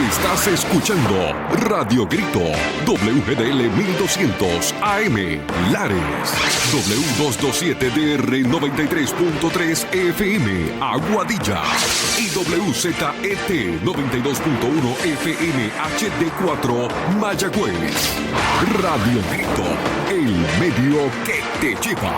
Estás escuchando Radio Grito, WGDL 1200 AM, Lares, W227DR 93.3 FM, Aguadilla, y WZET 92.1 FM HD4, Mayagüez. Radio Grito, el medio que te lleva.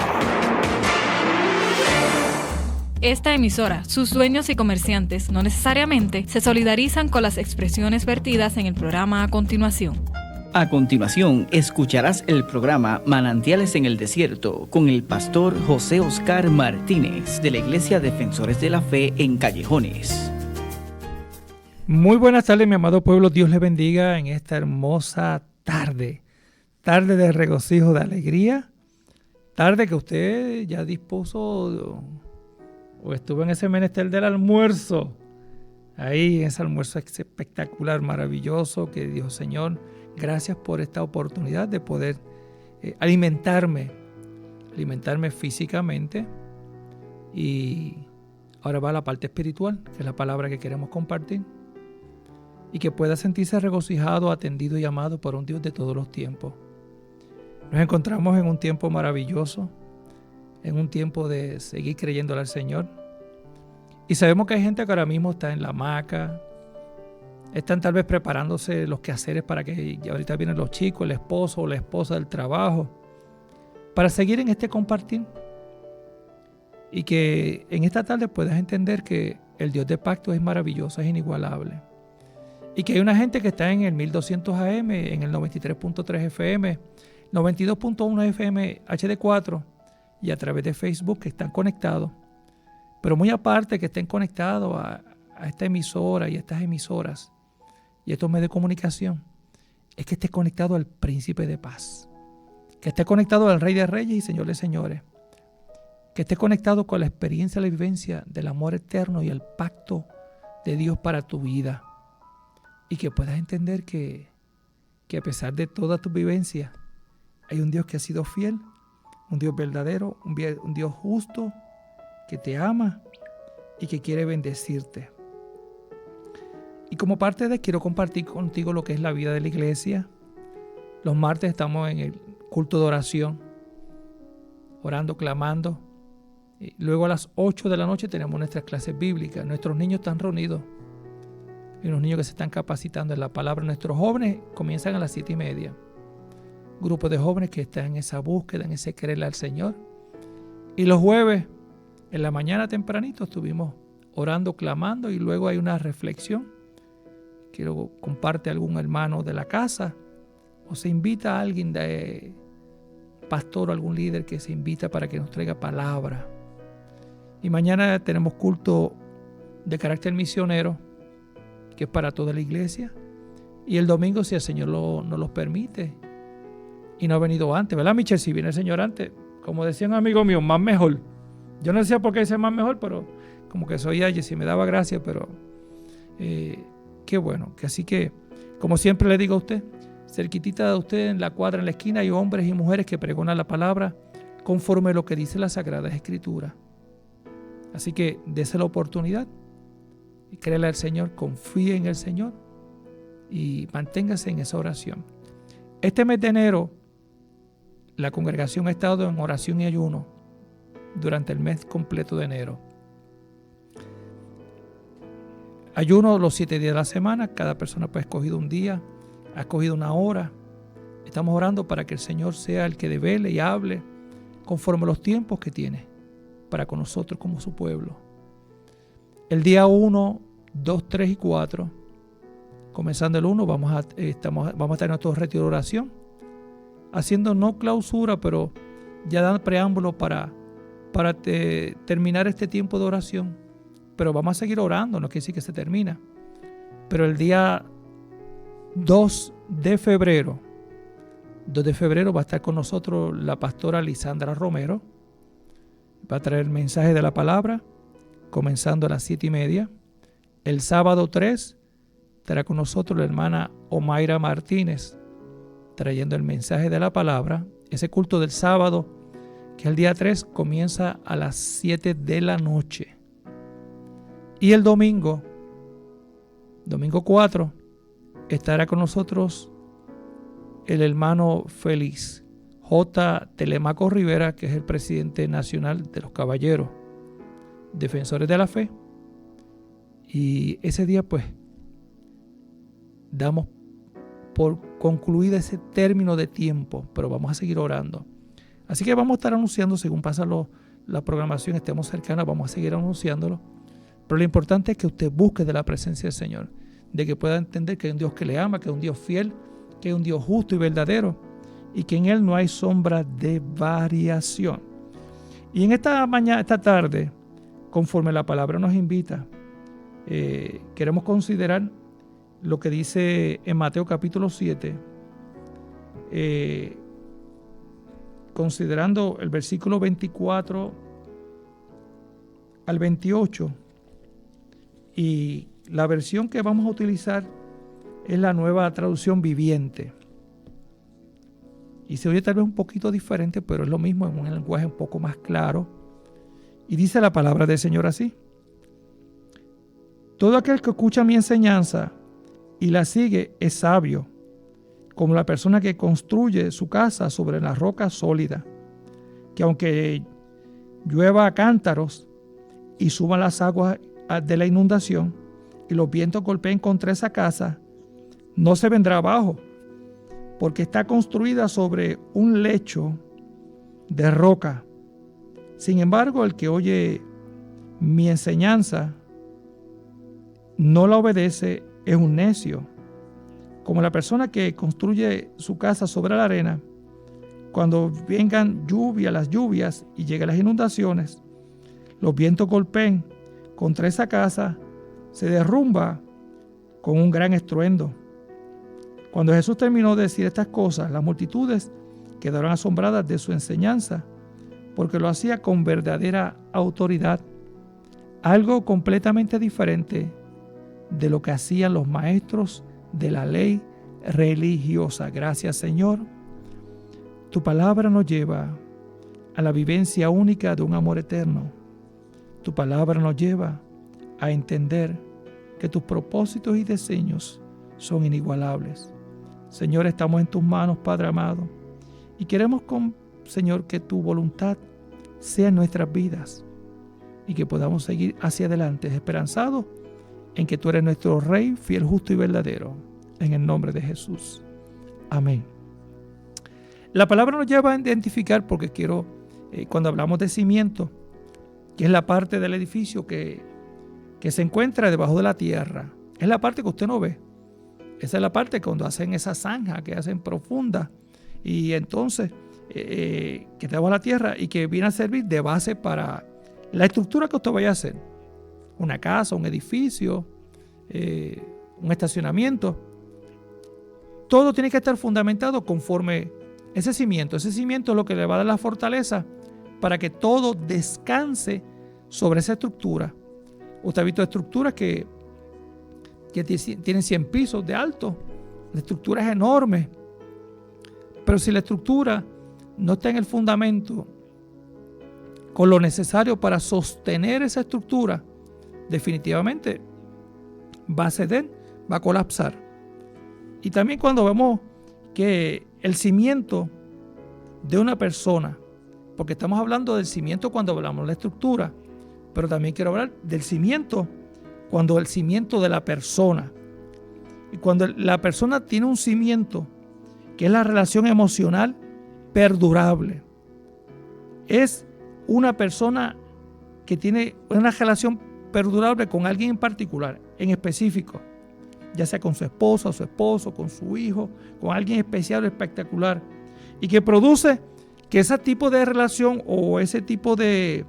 Esta emisora, sus dueños y comerciantes no necesariamente se solidarizan con las expresiones vertidas en el programa a continuación. A continuación, escucharás el programa Manantiales en el Desierto con el pastor José Oscar Martínez de la Iglesia Defensores de la Fe en Callejones. Muy buenas tardes, mi amado pueblo. Dios le bendiga en esta hermosa tarde. Tarde de regocijo, de alegría. Tarde que usted ya dispuso o estuvo en ese menester del almuerzo. Ahí, ese almuerzo espectacular, maravilloso, que Dios, Señor, gracias por esta oportunidad de poder alimentarme físicamente. Y ahora va la parte espiritual, que es la palabra que queremos compartir. Y que pueda sentirse regocijado, atendido y amado por un Dios de todos los tiempos. Nos encontramos en un tiempo maravilloso, en un tiempo de seguir creyéndole al Señor. Y sabemos que hay gente que ahora mismo está en la hamaca, están tal vez preparándose los quehaceres para que ahorita vienen los chicos, el esposo o la esposa del trabajo, para seguir en este compartir. Y que en esta tarde puedas entender que el Dios de pacto es maravilloso, es inigualable. Y que hay una gente que está en el 1200 AM, en el 93.3 FM, 92.1 FM HD4 y a través de Facebook que están conectados. Pero muy aparte que estén conectados a esta emisora y a estas emisoras y estos medios de comunicación, es que esté conectado al Príncipe de Paz, que esté conectado al Rey de Reyes y Señor de Señores, que esté conectado con la experiencia, la vivencia del amor eterno y el pacto de Dios para tu vida, y que puedas entender que a pesar de toda tu vivencia hay un Dios que ha sido fiel, un Dios verdadero, un Dios justo, que te ama y que quiere bendecirte. Y como parte de quiero compartir contigo lo que es la vida de la iglesia. Los martes estamos en el culto de oración, orando, clamando. Y luego a las 8 de la noche tenemos nuestras clases bíblicas. Nuestros niños están reunidos. Hay unos niños que se están capacitando en la palabra. Nuestros jóvenes comienzan a las 7:30. Grupo de jóvenes que están en esa búsqueda, en ese creerle al Señor. Y los jueves, en la mañana tempranito, estuvimos orando, clamando, y luego hay una reflexión. Quiero comparte algún hermano de la casa o se invita a alguien de pastor o algún líder que se invita para que nos traiga palabra. Y mañana tenemos culto de carácter misionero, que es para toda la iglesia. Y el domingo, si el Señor nos los permite, y no ha venido antes, ¿verdad, Michelle? Si viene el Señor antes, como decía un amigo mío, más mejor. Yo no decía por qué dice más mejor, pero como que soy ayer, si me daba gracia, pero qué bueno. Que así que, como siempre le digo a usted, cerquitita de usted, en la cuadra, en la esquina, hay hombres y mujeres que pregonan la palabra conforme a lo que dice las Sagradas Escrituras. Así que dése la oportunidad y créele al Señor, confíe en el Señor y manténgase en esa oración. Este mes de enero, la congregación ha estado en oración y ayuno durante el mes completo de enero. Ayuno los 7 días de la semana. Cada persona pues ha escogido un día, ha escogido una hora. Estamos orando para que el Señor sea el que devele y hable conforme a los tiempos que tiene para con nosotros como su pueblo. El día 1, 2, 3 y 4, comenzando el 1, vamos a estar en nuestro retiro de oración, haciendo no clausura, pero ya dan preámbulo para terminar este tiempo de oración. Pero vamos a seguir orando, no quiere decir que se termina. Pero el día 2 de febrero va a estar con nosotros la pastora Lisandra Romero. Va a traer el mensaje de la palabra, comenzando a las 7:30. El sábado 3 estará con nosotros la hermana Omaira Martínez, trayendo el mensaje de la palabra. Ese culto del sábado, que el día 3, comienza a las 7 de la noche. Y el domingo 4, estará con nosotros el hermano Félix J. Telemaco Rivera, que es el presidente nacional de los Caballeros Defensores de la Fe. Y ese día pues damos por concluida ese término de tiempo, pero vamos a seguir orando. Así que vamos a estar anunciando, según pasa la programación, estemos cercanos, vamos a seguir anunciándolo. Pero lo importante es que usted busque de la presencia del Señor, de que pueda entender que hay un Dios que le ama, que es un Dios fiel, que es un Dios justo y verdadero, y que en Él no hay sombra de variación. Y en esta tarde, conforme la palabra nos invita, queremos considerar lo que dice en Mateo capítulo 7, considerando el versículo 24 al 28, y la versión que vamos a utilizar es la Nueva Traducción Viviente. Y se oye tal vez un poquito diferente, pero es lo mismo en un lenguaje un poco más claro. Y dice la palabra del Señor así: todo aquel que escucha mi enseñanza y la sigue es sabio, como la persona que construye su casa sobre la roca sólida, que aunque llueva a cántaros y suban las aguas de la inundación y los vientos golpeen contra esa casa, no se vendrá abajo, porque está construida sobre un lecho de roca. Sin embargo, el que oye mi enseñanza no la obedece es un necio, como la persona que construye su casa sobre la arena. Cuando vengan las lluvias y lleguen las inundaciones, los vientos golpeen contra esa casa, se derrumba con un gran estruendo. Cuando Jesús terminó de decir estas cosas, las multitudes quedaron asombradas de su enseñanza, porque lo hacía con verdadera autoridad, algo completamente diferente de lo que hacían los maestros de la ley religiosa. Gracias, Señor. Tu palabra nos lleva a la vivencia única de un amor eterno. Tu palabra nos lleva a entender que tus propósitos y diseños son inigualables. Señor, estamos en tus manos, Padre amado, y queremos, Señor, que tu voluntad sea en nuestras vidas y que podamos seguir hacia adelante, esperanzados en que tú eres nuestro Rey, fiel, justo y verdadero, en el nombre de Jesús. Amén. La palabra nos lleva a identificar, porque cuando hablamos de cimiento, que es la parte del edificio que se encuentra debajo de la tierra, es la parte que usted no ve. Esa es la parte cuando hacen esa zanja que hacen profunda y entonces que está bajo la tierra y que viene a servir de base para la estructura que usted vaya a hacer. Una casa, un edificio, un estacionamiento. Todo tiene que estar fundamentado conforme ese cimiento. Ese cimiento es lo que le va a dar la fortaleza para que todo descanse sobre esa estructura. Usted ha visto estructuras que tienen 100 pisos de alto, la estructura es enorme, pero si la estructura no está en el fundamento con lo necesario para sostener esa estructura, definitivamente va a ceder, va a colapsar. Y también cuando vemos que el cimiento de una persona, porque estamos hablando del cimiento cuando hablamos de la estructura, pero también quiero hablar del cimiento cuando el cimiento de la persona. Y cuando la persona tiene un cimiento, que es la relación emocional perdurable. Es una persona que tiene una relación perdurable con alguien en particular, en específico, ya sea con su esposa, su esposo, con su hijo, con alguien especial o espectacular, y que produce que ese tipo de relación o ese tipo de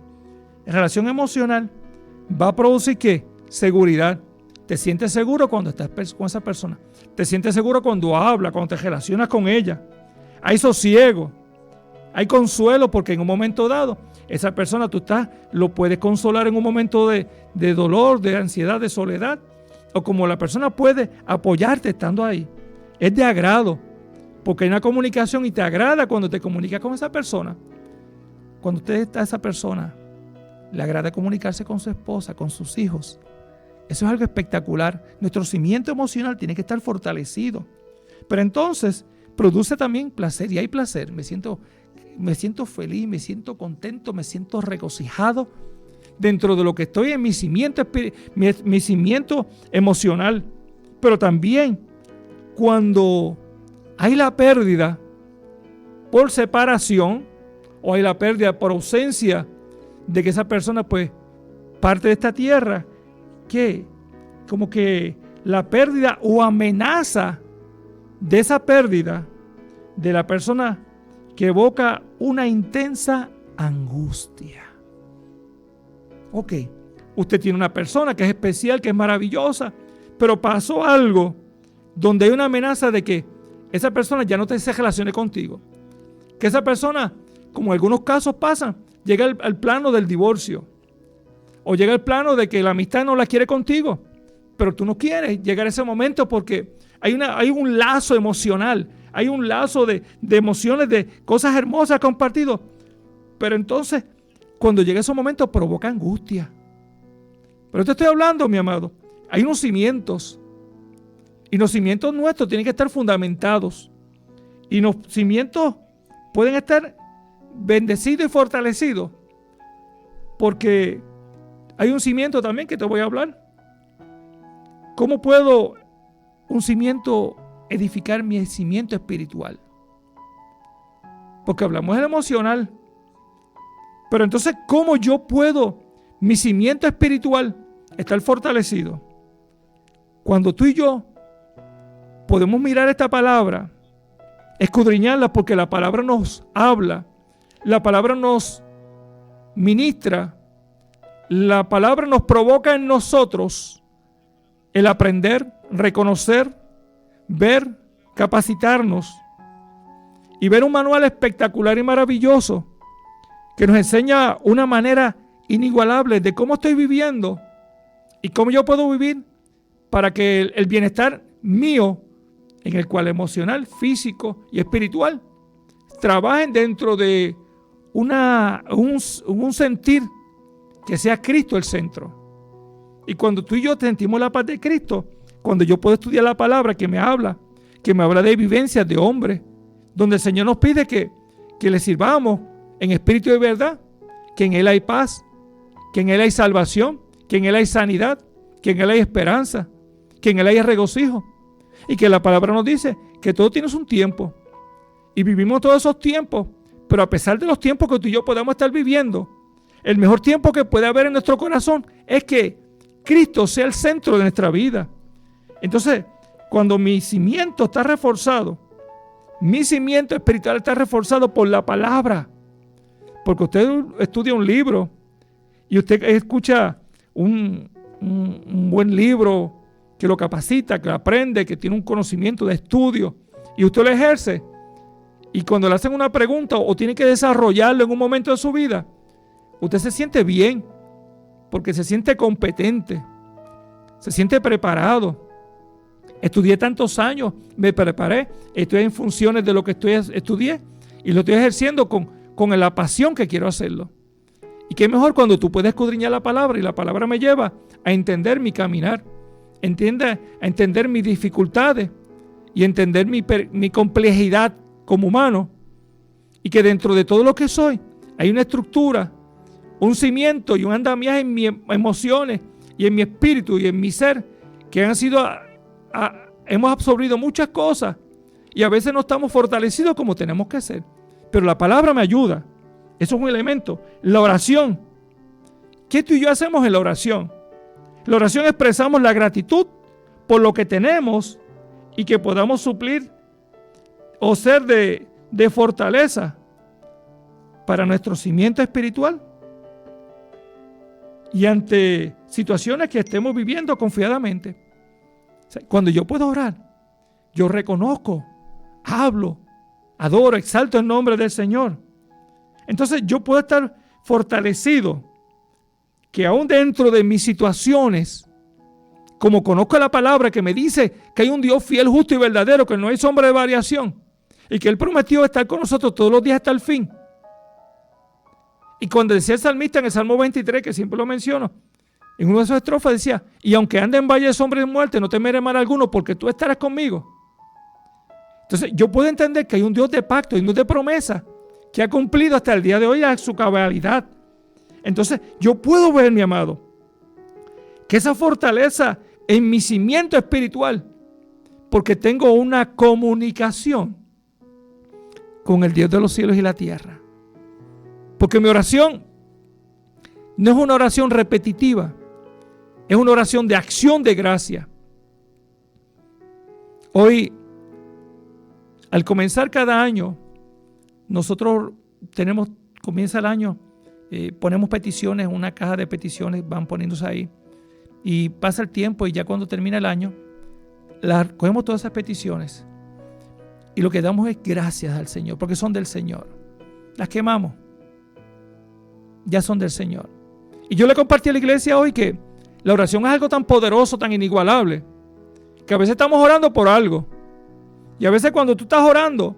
relación emocional va a producir ¿qué? Seguridad. Te sientes seguro cuando estás con esa persona. Te sientes seguro cuando hablas, cuando te relacionas con ella. Hay sosiego, hay consuelo, porque en un momento dado, esa persona lo puedes consolar en un momento de dolor, de ansiedad, de soledad, o como la persona puede apoyarte estando ahí. Es de agrado, porque hay una comunicación y te agrada cuando te comunicas con esa persona. Cuando esa persona le agrada comunicarse con su esposa, con sus hijos, Eso es algo espectacular. Nuestro cimiento emocional tiene que estar fortalecido. Pero entonces produce también placer, y hay placer. Me siento feliz, me siento contento, me siento regocijado dentro de lo que estoy en mi cimiento emocional. Pero también cuando hay la pérdida por separación o hay la pérdida por ausencia de que esa persona pues parte de esta tierra, que como que la pérdida o amenaza de esa pérdida de la persona que evoca una intensa angustia. Ok, usted tiene una persona que es especial, que es maravillosa, pero pasó algo donde hay una amenaza de que esa persona ya no se relacione contigo. Que esa persona, como en algunos casos pasan, llega al plano del divorcio. O llega al plano de que la amistad no la quiere contigo. Pero tú no quieres llegar a ese momento porque hay un lazo emocional. Hay un lazo de emociones, de cosas hermosas compartidas. Pero entonces, cuando llega ese momento, provoca angustia. Pero te estoy hablando, mi amado. Hay unos cimientos. Y los cimientos nuestros tienen que estar fundamentados. Y los cimientos pueden estar bendecidos y fortalecidos. Porque hay un cimiento también que te voy a hablar. ¿Cómo puedo un cimiento edificar mi cimiento espiritual? Porque hablamos del emocional. Pero entonces, ¿cómo yo puedo mi cimiento espiritual estar fortalecido? Cuando tú y yo podemos mirar esta palabra, escudriñarla, porque la palabra nos habla, la palabra nos ministra, la palabra nos provoca en nosotros el aprender, reconocer, ver, capacitarnos y ver un manual espectacular y maravilloso que nos enseña una manera inigualable de cómo estoy viviendo y cómo yo puedo vivir para que el bienestar mío, en el cual emocional, físico y espiritual, trabajen dentro de un sentir que sea Cristo el centro. Y cuando tú y yo sentimos la paz de Cristo, cuando yo puedo estudiar la palabra que me habla de vivencias de hombre, donde el Señor nos pide que le sirvamos en espíritu y verdad, que en Él hay paz, que en Él hay salvación, que en Él hay sanidad, que en Él hay esperanza, que en Él hay regocijo. Y que la palabra nos dice que todo tiene un tiempo. Y vivimos todos esos tiempos. Pero a pesar de los tiempos que tú y yo podamos estar viviendo, el mejor tiempo que puede haber en nuestro corazón es que Cristo sea el centro de nuestra vida. Entonces, cuando mi cimiento está reforzado, mi cimiento espiritual está reforzado por la palabra. Porque usted estudia un libro y usted escucha un buen libro que lo capacita, que lo aprende, que tiene un conocimiento de estudio y usted lo ejerce. Y cuando le hacen una pregunta o tiene que desarrollarlo en un momento de su vida, usted se siente bien porque se siente competente, se siente preparado. Estudié tantos años, me preparé, estoy en funciones de lo que estudié y lo estoy ejerciendo con la pasión que quiero hacerlo. Y qué mejor cuando tú puedes escudriñar la palabra y la palabra me lleva a entender mi caminar, a entender mis dificultades y entender mi complejidad como humano, y que dentro de todo lo que soy hay una estructura, un cimiento y un andamiaje en mis emociones y en mi espíritu y en mi ser que hemos absorbido muchas cosas y a veces no estamos fortalecidos como tenemos que ser, pero la palabra me ayuda. Eso es un elemento. La oración, ¿qué tú y yo hacemos en la oración? La oración expresamos la gratitud por lo que tenemos y que podamos suplir o ser de fortaleza para nuestro cimiento espiritual y ante situaciones que estemos viviendo confiadamente. O sea, cuando yo puedo orar, yo reconozco, hablo, adoro, exalto el nombre del Señor. Entonces yo puedo estar fortalecido, que aún dentro de mis situaciones, como conozco la palabra que me dice que hay un Dios fiel, justo y verdadero, que no hay sombra de variación, y que Él prometió estar con nosotros todos los días hasta el fin. Y cuando decía el salmista en el Salmo 23, que siempre lo menciono, en una de sus estrofas decía, y aunque ande en valle de sombra y de muerte, no temeré mal alguno, porque tú estarás conmigo. Entonces yo puedo entender que hay un Dios de pacto, hay un Dios de promesa, que ha cumplido hasta el día de hoy a su cabalidad. Entonces yo puedo ver, mi amado, que esa fortaleza en mi cimiento espiritual, porque tengo una comunicación con el Dios de los cielos y la tierra. Porque mi oración no es una oración repetitiva, es una oración de acción de gracia. Hoy, al comenzar cada año, nosotros comienza el año, ponemos peticiones, una caja de peticiones van poniéndose ahí. Y pasa el tiempo y ya cuando termina el año, cogemos todas esas peticiones. Y lo que damos es gracias al Señor, porque son del Señor. Las quemamos. Ya son del Señor. Y yo le compartí a la iglesia hoy que la oración es algo tan poderoso, tan inigualable, que a veces estamos orando por algo. Y a veces cuando tú estás orando,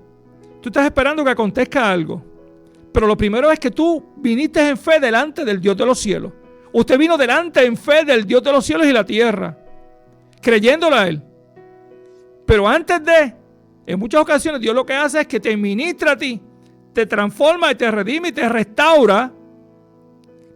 tú estás esperando que acontezca algo. Pero lo primero es que tú viniste en fe delante del Dios de los cielos. Usted vino delante en fe del Dios de los cielos y la tierra, creyéndole a Él. Pero antes en muchas ocasiones Dios lo que hace es que te ministra a ti, te transforma y te redime y te restaura,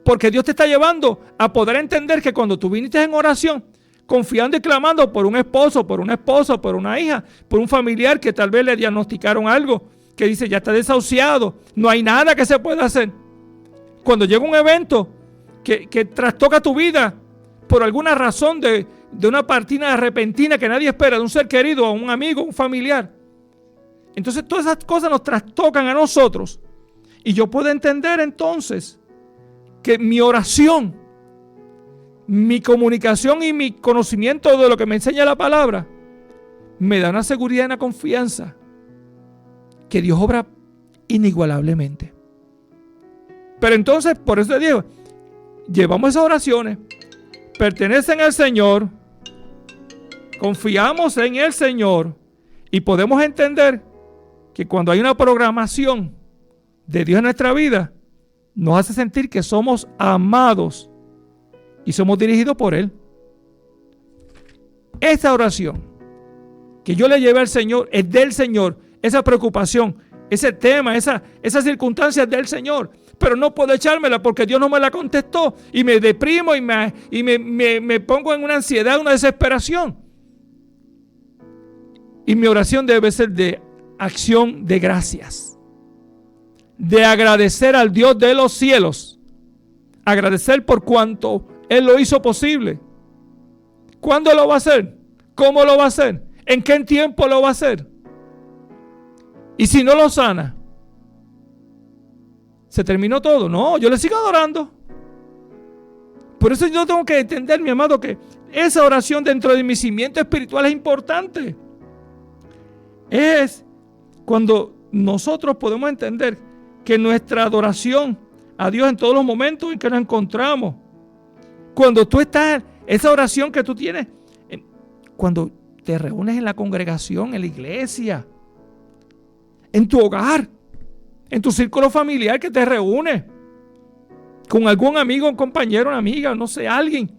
porque Dios te está llevando a poder entender que cuando tú viniste en oración, confiando y clamando por un esposo, por una esposa, por una hija, por un familiar que tal vez le diagnosticaron algo, que dice ya está desahuciado, no hay nada que se pueda hacer. Cuando llega un evento que trastoca tu vida por alguna razón de una partida repentina que nadie espera, de un ser querido, a un amigo, un familiar. Entonces todas esas cosas nos trastocan a nosotros. Y yo puedo entender entonces que mi oración, mi comunicación y mi conocimiento de lo que me enseña la palabra me da una seguridad y una confianza que Dios obra inigualablemente. Pero entonces, por eso te digo, llevamos esas oraciones, pertenecen al Señor, confiamos en el Señor y podemos entender que cuando hay una programación de Dios en nuestra vida, nos hace sentir que somos amados y somos dirigidos por Él. Esa oración que yo le llevé al Señor es del Señor. Esa preocupación, ese tema, esa circunstancia es del Señor. Pero no puedo echármela porque Dios no me la contestó. Y me deprimo y me pongo en una ansiedad, una desesperación. Y mi oración debe ser de acción de gracias. De agradecer al Dios de los cielos. Agradecer por cuanto Él lo hizo posible. ¿Cuándo lo va a hacer? ¿Cómo lo va a hacer? ¿En qué tiempo lo va a hacer? Y si no lo sana, ¿se terminó todo? No, yo le sigo adorando. Por eso yo tengo que entender, mi amado, que esa oración dentro de mi cimiento espiritual es importante. Es cuando nosotros podemos entender que nuestra adoración a Dios en todos los momentos en que nos encontramos, cuando tú estás, esa oración que tú tienes, cuando te reúnes en la congregación, en la iglesia, en tu hogar, en tu círculo familiar que te reúne, con algún amigo, un compañero, una amiga, no sé, alguien,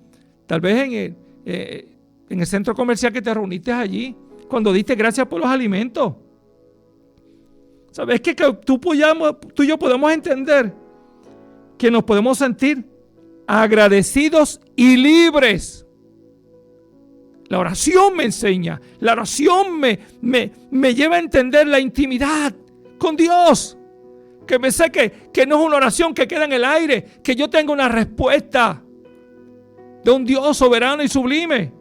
tal vez en el centro comercial que te reuniste allí, cuando diste gracias por los alimentos. ¿Sabes? Que tú y yo podemos entender que nos podemos sentir agradecidos y libres. La oración me enseña, la oración me lleva a entender la intimidad con Dios. Que me sé que no es una oración que queda en el aire, que yo tengo una respuesta de un Dios soberano y sublime.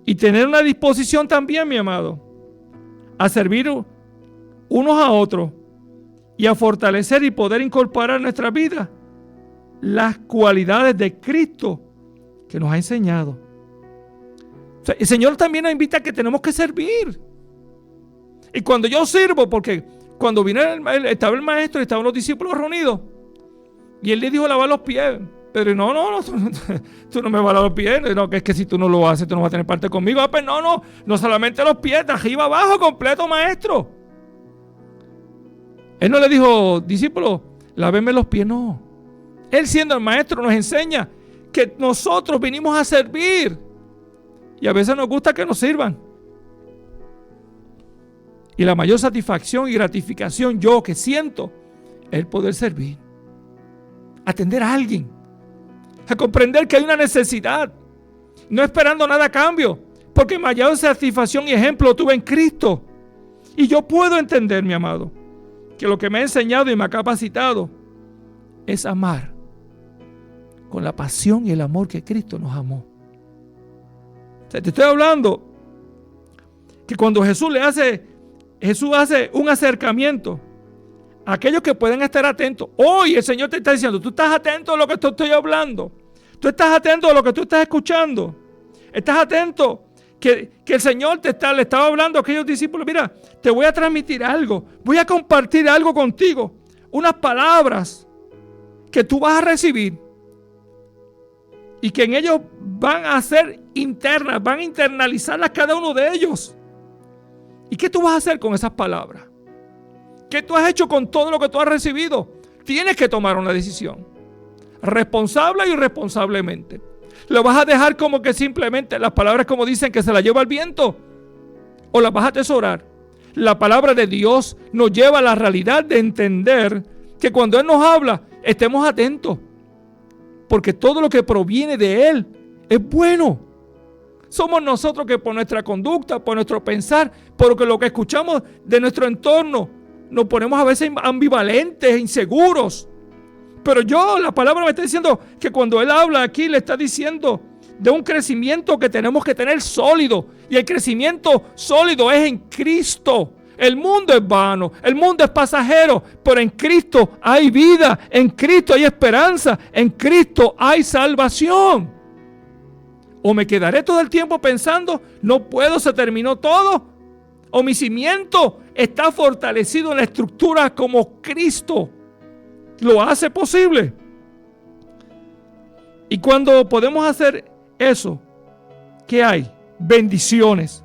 Y tener una disposición también, mi amado, a servir unos a otros y a fortalecer y poder incorporar en nuestra vida las cualidades de Cristo que nos ha enseñado. O sea, el Señor también nos invita a que tenemos que servir. Y cuando yo sirvo, porque cuando vino estaba el maestro y estaban los discípulos reunidos, y él le dijo lavar los pies. Pero no, tú no me vas a lavar los pies. No, que es que si tú no lo haces, tú no vas a tener parte conmigo. Pues no solamente los pies, de arriba abajo, completo, maestro. Él no le dijo, discípulo, lávenme los pies, no. Él siendo el maestro nos enseña que nosotros vinimos a servir. Y a veces nos gusta que nos sirvan. Y la mayor satisfacción y gratificación yo que siento es el poder servir. Atender a alguien. A comprender que hay una necesidad. No esperando nada a cambio. Porque mayor satisfacción y ejemplo tuve en Cristo. Y yo puedo entender, mi amado, que lo que me ha enseñado y me ha capacitado es amar con la pasión y el amor que Cristo nos amó. O sea, te estoy hablando que cuando Jesús hace un acercamiento a aquellos que pueden estar atentos. Hoy el Señor te está diciendo, tú estás atento a lo que te estoy hablando. Tú estás atento a lo que tú estás escuchando. Estás atento que el Señor le estaba hablando a aquellos discípulos. Mira, te voy a transmitir algo. Voy a compartir algo contigo. Unas palabras que tú vas a recibir. Y que en ellos van a ser internas. Van a internalizarlas cada uno de ellos. ¿Y qué tú vas a hacer con esas palabras? ¿Qué tú has hecho con todo lo que tú has recibido? Tienes que tomar una decisión. Responsable y irresponsablemente. ¿Lo vas a dejar como que simplemente las palabras como dicen que se las lleva el viento? ¿O las vas a atesorar? La palabra de Dios nos lleva a la realidad de entender que cuando Él nos habla, estemos atentos. Porque todo lo que proviene de Él es bueno. Somos nosotros que por nuestra conducta, por nuestro pensar, por lo que escuchamos de nuestro entorno, nos ponemos a veces ambivalentes, inseguros. Pero la palabra me está diciendo que cuando Él habla aquí, le está diciendo de un crecimiento que tenemos que tener sólido. Y el crecimiento sólido es en Cristo. El mundo es vano, el mundo es pasajero, pero en Cristo hay vida, en Cristo hay esperanza, en Cristo hay salvación. O me quedaré todo el tiempo pensando, no puedo, se terminó todo. O mi cimiento está fortalecido en la estructura como Cristo lo hace posible. Y cuando podemos hacer eso, ¿qué hay? Bendiciones.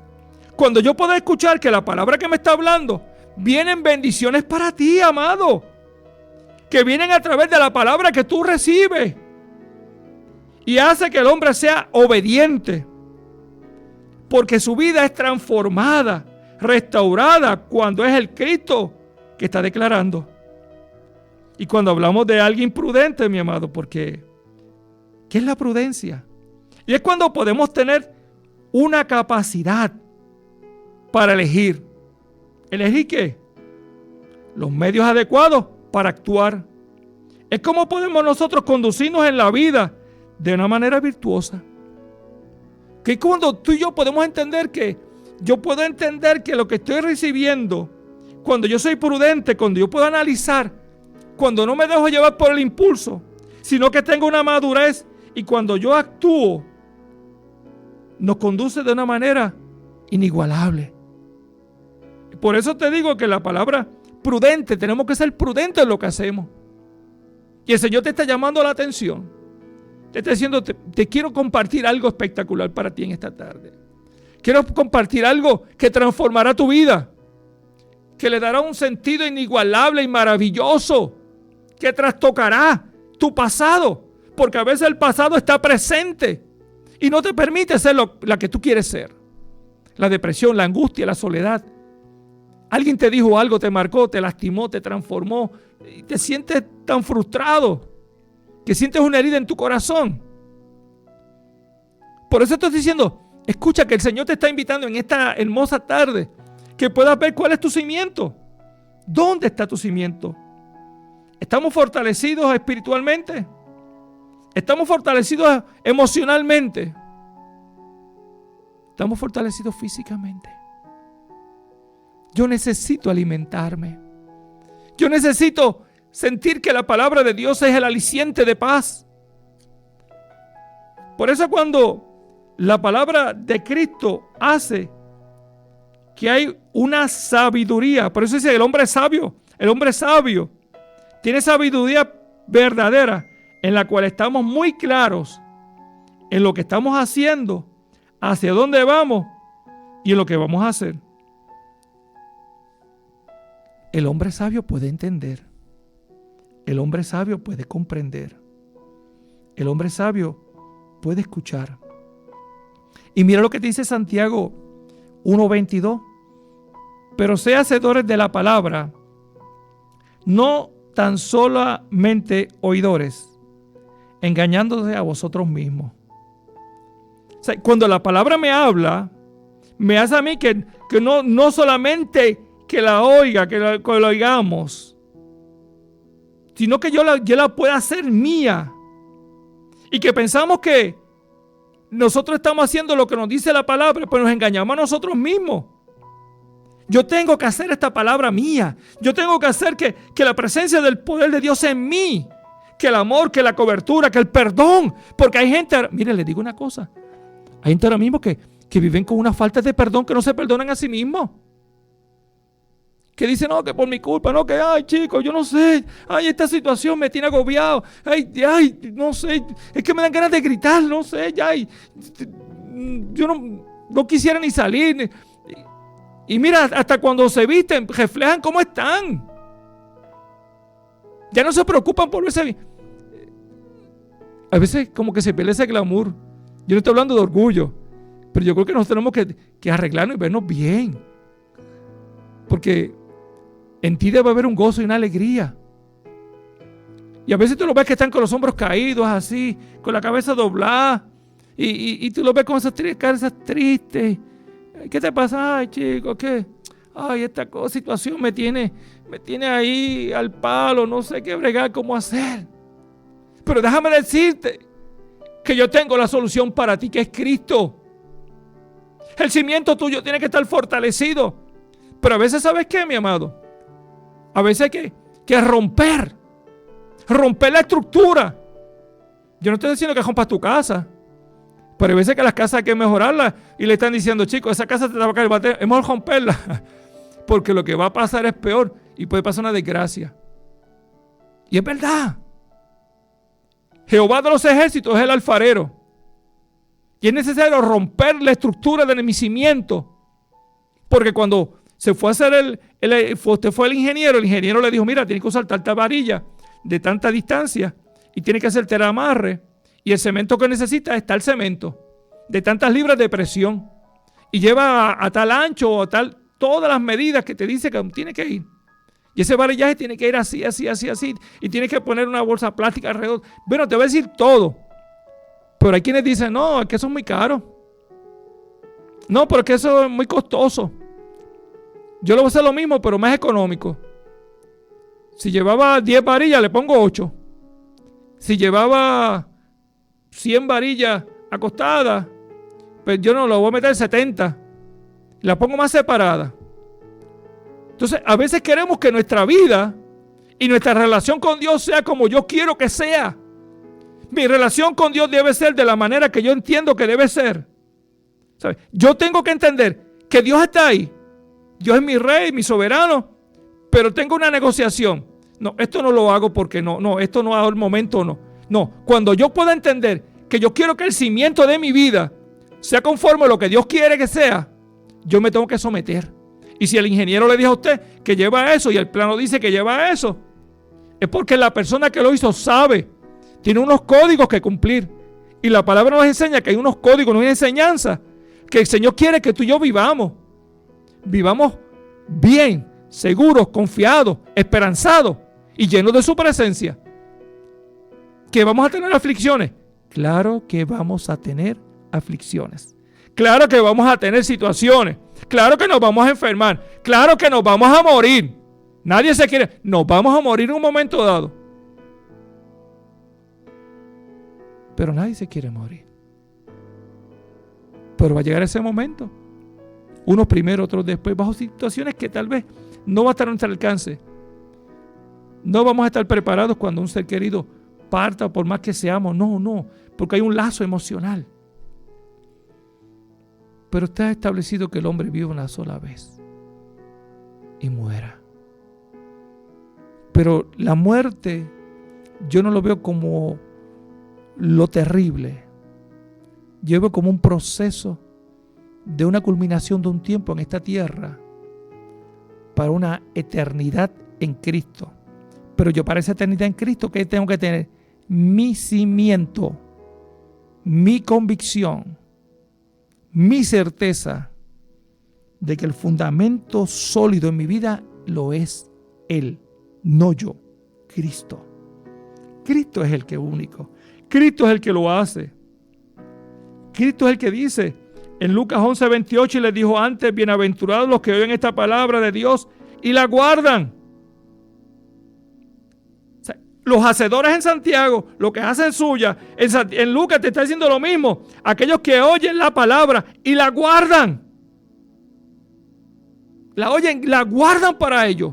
Cuando yo puedo escuchar que la palabra que me está hablando, vienen bendiciones para ti, amado. Que vienen a través de la palabra que tú recibes. Y hace que el hombre sea obediente. Porque su vida es transformada, restaurada cuando es el Cristo que está declarando. Y cuando hablamos de alguien prudente, mi amado, porque ¿qué es la prudencia? Y es cuando podemos tener una capacidad para elegir. ¿Elegir qué? Los medios adecuados para actuar. Es como podemos nosotros conducirnos en la vida de una manera virtuosa. Que cuando tú y yo podemos entender que yo puedo entender que lo que estoy recibiendo, cuando yo soy prudente, cuando yo puedo analizar, cuando no me dejo llevar por el impulso, sino que tengo una madurez y cuando yo actúo, nos conduce de una manera inigualable. Por eso te digo que la palabra prudente, tenemos que ser prudentes en lo que hacemos. Y el Señor te está llamando la atención. Te está diciendo, te quiero compartir algo espectacular para ti en esta tarde. Quiero compartir algo que transformará tu vida, que le dará un sentido inigualable y maravilloso, que trastocará tu pasado, porque a veces el pasado está presente y no te permite ser la que tú quieres ser. La depresión, la angustia, la soledad. Alguien te dijo algo, te marcó, te lastimó, te transformó y te sientes tan frustrado que sientes una herida en tu corazón. Por eso te estoy diciendo, escucha que el Señor te está invitando en esta hermosa tarde que puedas ver cuál es tu cimiento. ¿Dónde está tu cimiento? ¿Estamos fortalecidos espiritualmente? ¿Estamos fortalecidos emocionalmente? ¿Estamos fortalecidos físicamente? Yo necesito alimentarme. Yo necesito sentir que la palabra de Dios es el aliciente de paz. Por eso cuando la palabra de Cristo hace que hay una sabiduría, por eso dice el hombre sabio tiene sabiduría verdadera en la cual estamos muy claros en lo que estamos haciendo, hacia dónde vamos y en lo que vamos a hacer. El hombre sabio puede entender. El hombre sabio puede comprender. El hombre sabio puede escuchar. Y mira lo que dice Santiago 1:22. Pero sé hacedores de la palabra, no tan solamente oidores, engañándose a vosotros mismos. O sea, cuando la palabra me habla, me hace a mí que no solamente que la oiga, que la oigamos, sino que yo la pueda hacer mía. Y que pensamos que nosotros estamos haciendo lo que nos dice la palabra, pero nos engañamos a nosotros mismos. Yo tengo que hacer esta palabra mía. Yo tengo que hacer que la presencia del poder de Dios en mí, que el amor, que la cobertura, que el perdón. Porque hay gente, mire, les digo una cosa, hay gente ahora mismo que viven con una falta de perdón, que no se perdonan a sí mismos. Que dicen, no, que por mi culpa, no, que, ay, chicos, yo no sé, ay, esta situación me tiene agobiado, ay, no sé, es que me dan ganas de gritar, no sé, ay, yo no quisiera ni salir. Y mira, hasta cuando se visten, reflejan cómo están. Ya no se preocupan por verse bien. A veces como que se pierde ese glamour. Yo no estoy hablando de orgullo, pero yo creo que nosotros tenemos que arreglarnos y vernos bien. Porque en ti debe haber un gozo y una alegría. Y a veces tú lo ves que están con los hombros caídos así, con la cabeza doblada. Y tú lo ves con esas caras tristes. ¿Qué te pasa? Ay, chico, ¿qué? Ay, esta situación me tiene ahí al palo, no sé qué bregar, cómo hacer. Pero déjame decirte que yo tengo la solución para ti, que es Cristo. El cimiento tuyo tiene que estar fortalecido. Pero a veces, ¿sabes qué, mi amado? A veces hay que romper la estructura. Yo no estoy diciendo que rompas tu casa, pero hay veces que las casas hay que mejorarlas y le están diciendo, chicos, esa casa te va a caer el bateo, es mejor romperla, porque lo que va a pasar es peor y puede pasar una desgracia. Y es verdad. Jehová de los ejércitos es el alfarero y es necesario romper la estructura de mi cimiento, porque cuando se fue a hacer usted fue el ingeniero le dijo, mira, tienes que usar tanta varilla de tanta distancia y tiene que hacerte el amarre. Y el cemento que necesita es tal cemento, de tantas libras de presión. Y lleva a tal ancho o a tal, todas las medidas que te dice que tiene que ir. Y ese varillaje tiene que ir así. Y tiene que poner una bolsa plástica alrededor. Bueno, te voy a decir todo. Pero hay quienes dicen, no, es que eso es muy caro. No, pero es que eso es muy costoso. Yo le voy a hacer lo mismo, pero más económico. Si llevaba 10 varillas, le pongo 8. Si llevaba 100 varillas acostadas, pues yo no lo voy a meter 70. La pongo más separada. Entonces, a veces queremos que nuestra vida y nuestra relación con Dios sea como yo quiero que sea. Mi relación con Dios debe ser de la manera que yo entiendo que debe ser. ¿Sabes? Yo tengo que entender que Dios está ahí. Dios es mi rey, mi soberano, pero tengo una negociación. No, esto no lo hago porque no, esto no hago el momento, no. No, cuando yo pueda entender que yo quiero que el cimiento de mi vida sea conforme a lo que Dios quiere que sea, yo me tengo que someter. Y si el ingeniero le dijo a usted que lleva eso y el plano dice que lleva eso, es porque la persona que lo hizo sabe, tiene unos códigos que cumplir. Y la palabra nos enseña que hay unos códigos, una enseñanza que el Señor quiere que tú y yo vivamos. Vivamos bien, seguros, confiados, esperanzados y llenos de su presencia. ¿Que vamos a tener aflicciones? Claro que vamos a tener aflicciones. Claro que vamos a tener situaciones. Claro que nos vamos a enfermar. Claro que nos vamos a morir. Nadie se quiere. Nos vamos a morir en un momento dado. Pero nadie se quiere morir. Pero va a llegar ese momento. Unos primero, otros después, bajo situaciones que tal vez no va a estar a nuestro alcance. No vamos a estar preparados cuando un ser querido parta, por más que seamos. No, porque hay un lazo emocional. Pero está establecido que el hombre vive una sola vez y muera. Pero la muerte yo no lo veo como lo terrible. Yo veo como un proceso de una culminación de un tiempo en esta tierra para una eternidad en Cristo. Pero yo para esa eternidad en Cristo, ¿qué tengo que tener? Mi cimiento mi convicción, mi certeza de que el fundamento sólido en mi vida lo es Él, no yo, Cristo. Cristo es el que es único. Cristo es el que lo hace. Cristo es el que dice en Lucas 11:28 y les dijo antes: bienaventurados los que oyen esta palabra de Dios y la guardan. O sea, los hacedores en Santiago, los que hacen suya, en Lucas te está diciendo lo mismo. Aquellos que oyen la palabra y la guardan. La oyen, la guardan para ellos.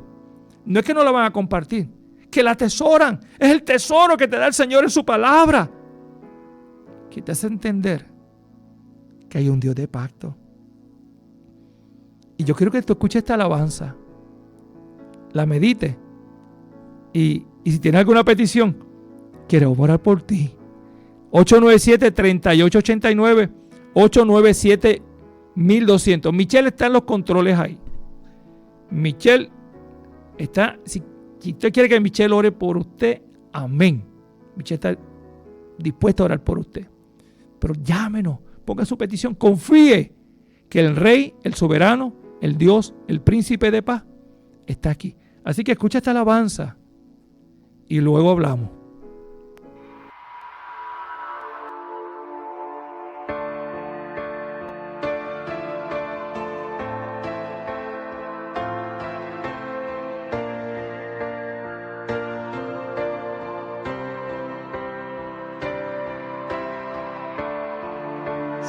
No es que no la van a compartir, que la atesoran. Es el tesoro que te da el Señor en su palabra, que te hace entender que hay un Dios de pacto. Y yo quiero que tú escuches esta alabanza, la medites, y si tienes alguna petición, quiero orar por ti. 897-3889, 897-1200. Michelle está en los controles ahí. Michelle está, si usted quiere que Michelle ore por usted, amén. Michelle está dispuesta a orar por usted. Pero llámenos, ponga su petición, confíe que el Rey, el soberano, el Dios, el príncipe de paz está aquí. Así que escucha esta alabanza y luego hablamos.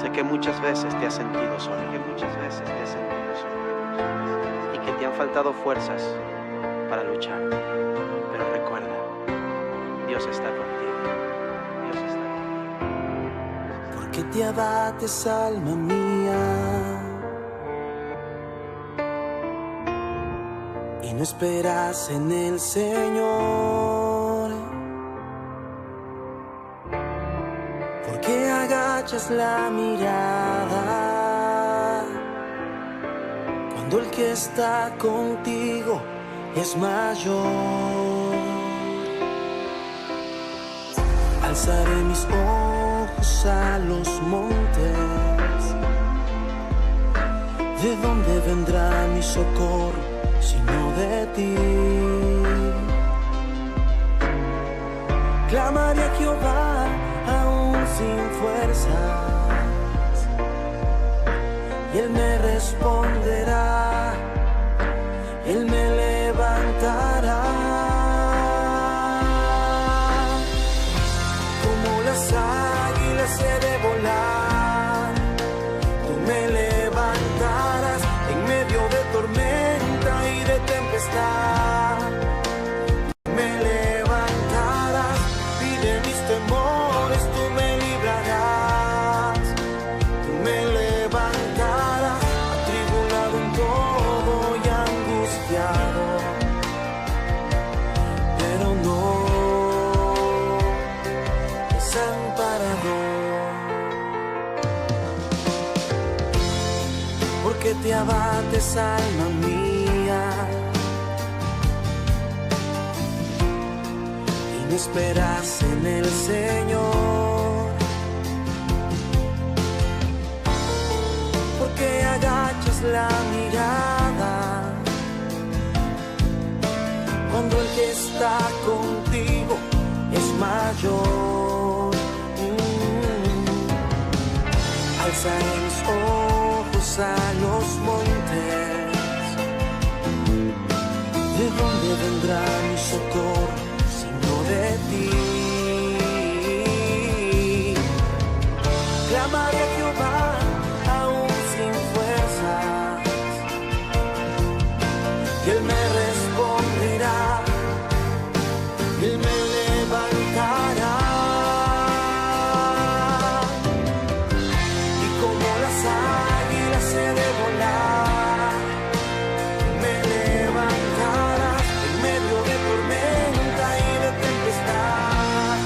Sé que muchas veces te has sentido solo, y que te han faltado fuerzas para luchar. Pero recuerda, Dios está contigo. Dios está contigo. ¿Por qué te abates, alma mía? Y no esperas en el Señor. ¿Por qué agachas la mirada cuando el que está contigo es mayor? Alzaré mis ojos a los montes. ¿De dónde vendrá mi socorro sino de ti? Clamaré a Jehová aún sin fuerzas, y Él me responderá, Él me levantará. Como las águilas he de volar, tú me levantarás en medio de tormenta y de tempestad. Me levantarás y de mis temores tú me librarás. Tú me levantarás atribulado en todo y angustiado, pero no desamparado. ¿Por qué te abates, alma mía? Y no esperas en el Señor. ¿Por qué agachas la mirada cuando el que está contigo es mayor? Alzaré mis ojos a los montes. ¿De dónde vendrá mi socorro sino de ti? Clamaré a Jehová aún sin fuerzas, y Él me responderá, Él me levantará. Y como las águilas he de volar, me levantarás en medio de tormenta y de tempestad.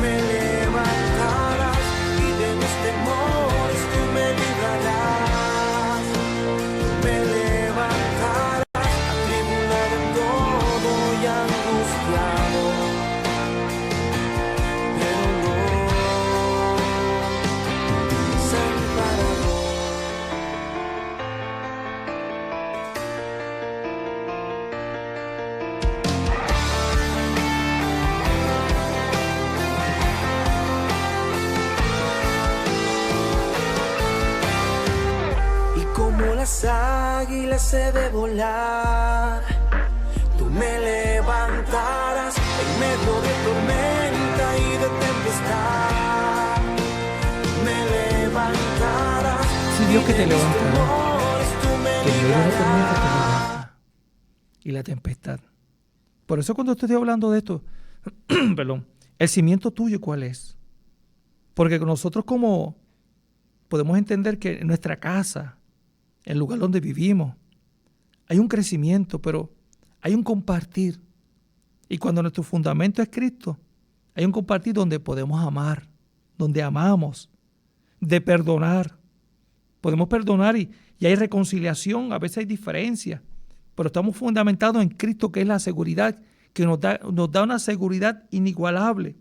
Me levantarás y de mis temores tú me librarás. Me levantarás atribulado en todo y angustiado, pero no las águilas he de volar. Tú me levantarás en medio de tormenta y de tempestad. Me levantarás. Si Dios que te levanta, Tú me que en medio de la librarás. tormenta te levanta y la tempestad. Por eso cuando estoy hablando de esto, perdón, el cimiento tuyo, ¿cuál es? Porque nosotros como podemos entender que en nuestra casa, el lugar donde vivimos, hay un crecimiento, pero hay un compartir. Y cuando nuestro fundamento es Cristo, hay un compartir donde podemos amar, donde amamos, de perdonar. Podemos perdonar y hay reconciliación, a veces hay diferencias, pero estamos fundamentados en Cristo, que es la seguridad, que nos da una seguridad inigualable.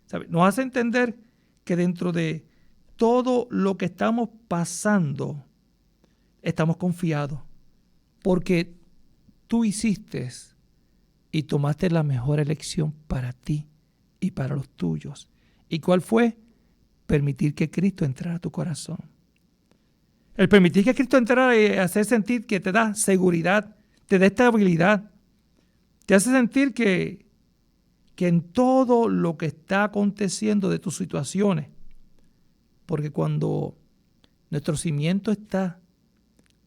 ¿Sabe? Nos hace entender que dentro de todo lo que estamos pasando, estamos confiados, porque tú hiciste y tomaste la mejor elección para ti y para los tuyos. ¿Y cuál fue? Permitir que Cristo entrara a tu corazón. El permitir que Cristo entrara y hacer sentir que te da seguridad, te da estabilidad, te hace sentir que en todo lo que está aconteciendo de tus situaciones, porque cuando nuestro cimiento está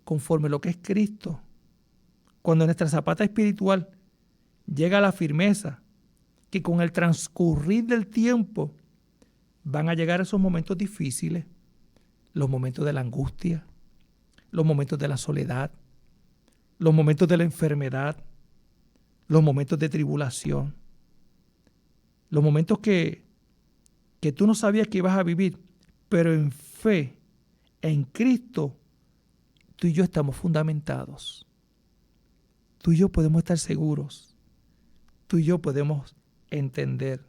conforme a lo que es Cristo, cuando nuestra zapata espiritual llega a la firmeza, que con el transcurrir del tiempo van a llegar esos momentos difíciles, los momentos de la angustia, los momentos de la soledad, los momentos de la enfermedad, los momentos de tribulación, los momentos que tú no sabías que ibas a vivir, pero en fe, en Cristo, tú y yo estamos fundamentados. Tú y yo podemos estar seguros. Tú y yo podemos entender.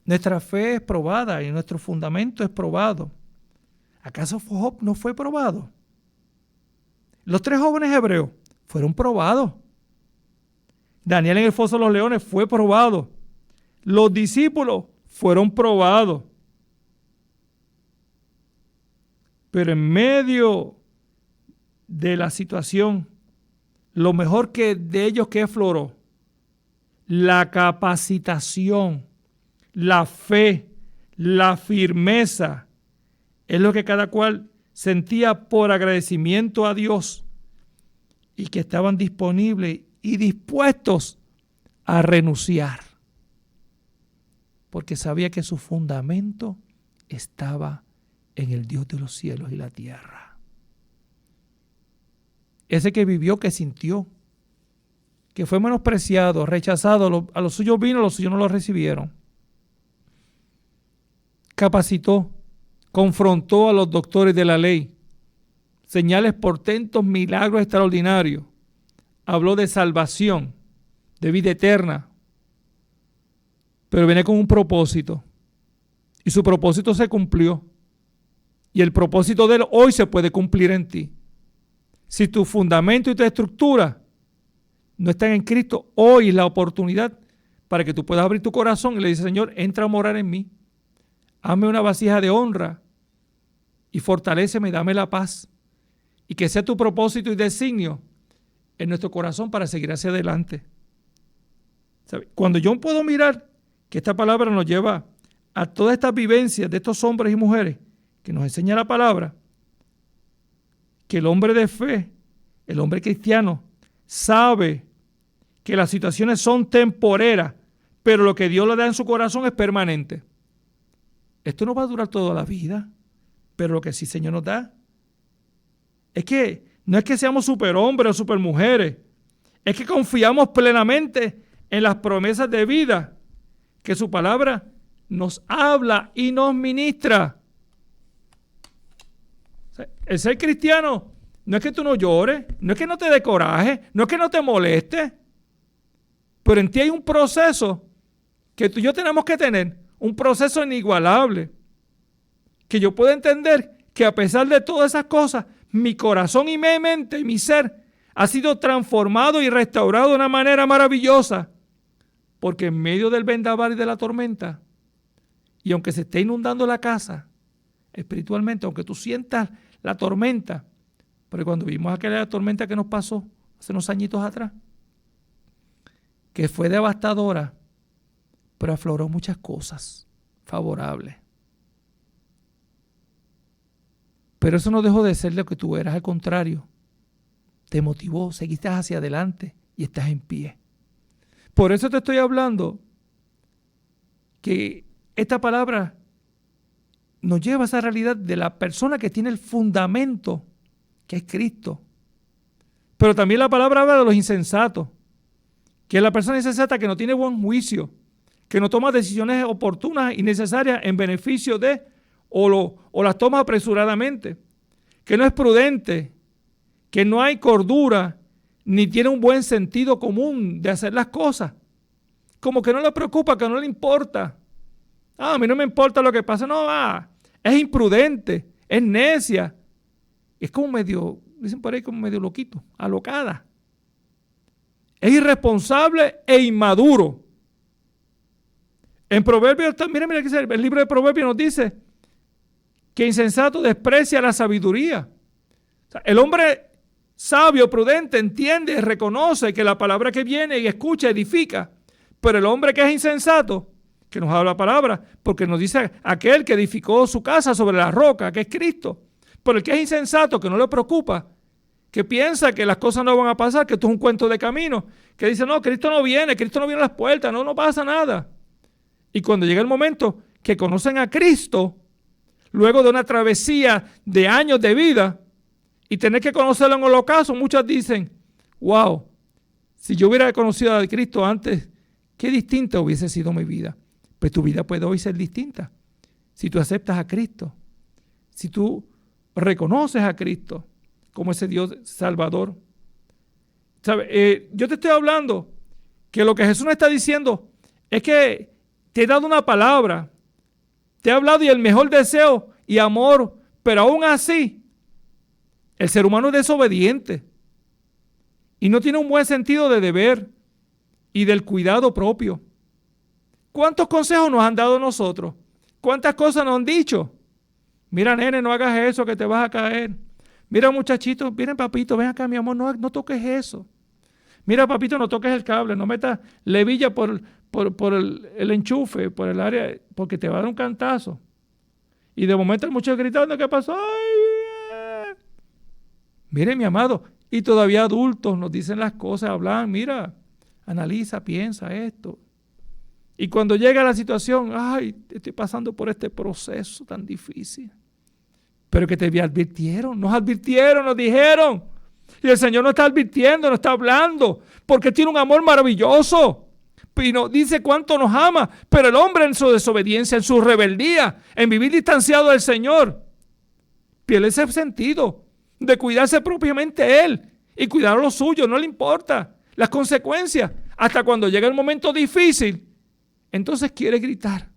Nuestra fe es probada y nuestro fundamento es probado. ¿Acaso Job no fue probado? Los 3 jóvenes hebreos fueron probados. Daniel en el foso de los leones fue probado. Los discípulos fueron probados. Pero en medio de la situación, lo mejor que de ellos que afloró, la capacitación, la fe, la firmeza, es lo que cada cual sentía por agradecimiento a Dios y que estaban disponibles y dispuestos a renunciar, porque sabía que su fundamento estaba en el Dios de los cielos y la tierra. Ese que vivió, que sintió, que fue menospreciado, rechazado, a los suyos vino, a los suyos no lo recibieron. Capacitó, confrontó a los doctores de la ley, señales, portentos, milagros extraordinarios. Habló de salvación, de vida eterna, pero viene con un propósito. Y su propósito se cumplió. Y el propósito de él hoy se puede cumplir en ti. Si tu fundamento y tu estructura no están en Cristo, hoy es la oportunidad para que tú puedas abrir tu corazón y le dices: Señor, entra a morar en mí. Hazme una vasija de honra y fortaléceme, dame la paz. Y que sea tu propósito y designio en nuestro corazón para seguir hacia adelante. ¿Sabe? Cuando yo puedo mirar que esta palabra nos lleva a todas estas vivencias de estos hombres y mujeres que nos enseña la palabra, que el hombre de fe, el hombre cristiano, sabe que las situaciones son temporeras, pero lo que Dios le da en su corazón es permanente. Esto no va a durar toda la vida, pero lo que sí, Señor, nos da es que no es que seamos superhombres o supermujeres, es que confiamos plenamente en las promesas de vida que su palabra nos habla y nos ministra. El ser cristiano no es que tú no llores, no es que no te dé coraje, no es que no te moleste, pero en ti hay un proceso que tú y yo tenemos que tener, un proceso inigualable, que yo puedo entender que a pesar de todas esas cosas, mi corazón y mi mente y mi ser ha sido transformado y restaurado de una manera maravillosa, porque en medio del vendaval y de la tormenta, y aunque se esté inundando la casa, espiritualmente, aunque tú sientas la tormenta, Pero cuando vimos aquella tormenta que nos pasó hace unos añitos atrás, que fue devastadora, pero afloró muchas cosas favorables. Pero eso no dejó de ser lo que tú eras, al contrario. Te motivó, seguiste hacia adelante y estás en pie. Por eso te estoy hablando que esta palabra nos lleva a esa realidad de la persona que tiene el fundamento, que es Cristo. Pero también la palabra habla de los insensatos, que es la persona insensata que no tiene buen juicio, que no toma decisiones oportunas y necesarias en beneficio de, o las toma apresuradamente, que no es prudente, que no hay cordura, ni tiene un buen sentido común de hacer las cosas. Como que no le preocupa, que no le importa. A mí no me importa lo que pasa. No, es imprudente, es necia. Es como medio, dicen por ahí, como medio loquito, alocada. Es irresponsable e inmaduro. En Proverbios, mira que el libro de Proverbios nos dice que insensato desprecia la sabiduría. O sea, el hombre sabio, prudente, entiende, reconoce que la palabra que viene y escucha edifica. Pero el hombre que es insensato, que nos habla la palabra, porque nos dice aquel que edificó su casa sobre la roca, que es Cristo. Pero el que es insensato, que no le preocupa, que piensa que las cosas no van a pasar, que esto es un cuento de camino, que dice, no, Cristo no viene a las puertas, no pasa nada. Y cuando llega el momento que conocen a Cristo, luego de una travesía de años de vida, y tener que conocerlo en el ocaso, muchos dicen, wow, si yo hubiera conocido a Cristo antes, qué distinta hubiese sido mi vida. Pues tu vida puede hoy ser distinta. Si tú aceptas a Cristo, si tú reconoces a Cristo como ese Dios Salvador. ¿Sabe? Yo te estoy hablando que lo que Jesús nos está diciendo es que te he dado una palabra, te he hablado y el mejor deseo y amor, pero aún así, el ser humano es desobediente y no tiene un buen sentido de deber y del cuidado propio. ¿Cuántos consejos nos han dado nosotros? ¿Cuántas cosas nos han dicho? Mira, nene, no hagas eso que te vas a caer. Mira, muchachito, miren, papito, ven acá, mi amor, no toques eso. Mira, papito, no toques el cable, no metas levilla por el enchufe, por el área, porque te va a dar un cantazo. Y de momento el muchacho gritando, ¿qué pasó? ¡Ay! Mire, mi amado, y todavía adultos nos dicen las cosas, hablan, mira, analiza, piensa esto. Y cuando llega la situación, ay, estoy pasando por este proceso tan difícil. Pero que te advirtieron, nos dijeron. Y el Señor nos está advirtiendo, nos está hablando, porque tiene un amor maravilloso. Y nos dice cuánto nos ama. Pero el hombre en su desobediencia, en su rebeldía, en vivir distanciado del Señor, pierde ese sentido de cuidarse propiamente Él y cuidar a los suyos, no le importa las consecuencias. Hasta cuando llega el momento difícil, entonces quiere gritar.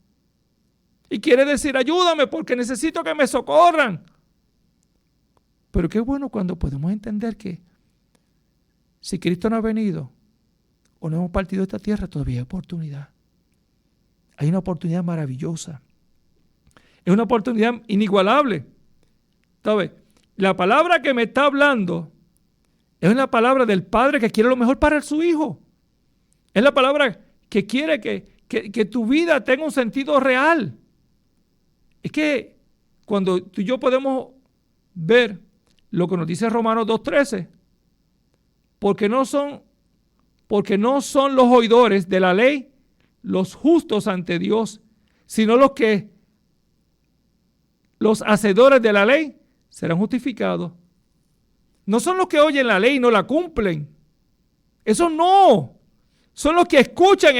Y quiere decir, ayúdame porque necesito que me socorran. Pero qué bueno cuando podemos entender que si Cristo no ha venido o no hemos partido de esta tierra, todavía hay oportunidad. Hay una oportunidad maravillosa. Es una oportunidad inigualable. ¿Sabes? La palabra que me está hablando es una palabra del Padre que quiere lo mejor para su Hijo. Es la palabra que quiere que tu vida tenga un sentido real. Es que cuando tú y yo podemos ver lo que nos dice Romanos 2:13, porque no son los oidores de la ley los justos ante Dios, sino los hacedores de la ley serán justificados. No son los que oyen la ley y no la cumplen. Eso no. Son los que escuchan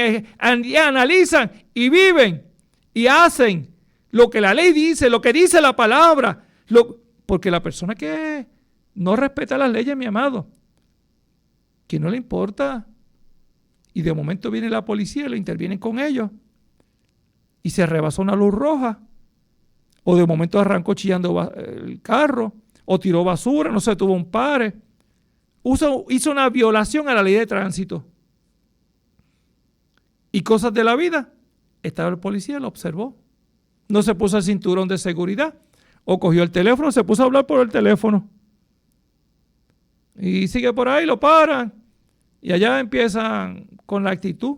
y analizan y viven y hacen lo que la ley dice, lo que dice la palabra. Porque la persona que no respeta las leyes, mi amado, que no le importa, y de momento viene la policía y lo intervienen con ellos, y se rebasó una luz roja, o de momento arrancó chillando el carro, o tiró basura, no se tuvo un pare, hizo una violación a la ley de tránsito. Y cosas de la vida, estaba el policía, lo observó. No se puso el cinturón de seguridad, o cogió el teléfono, se puso a hablar por el teléfono. Y sigue por ahí, lo paran. Y allá empiezan con la actitud.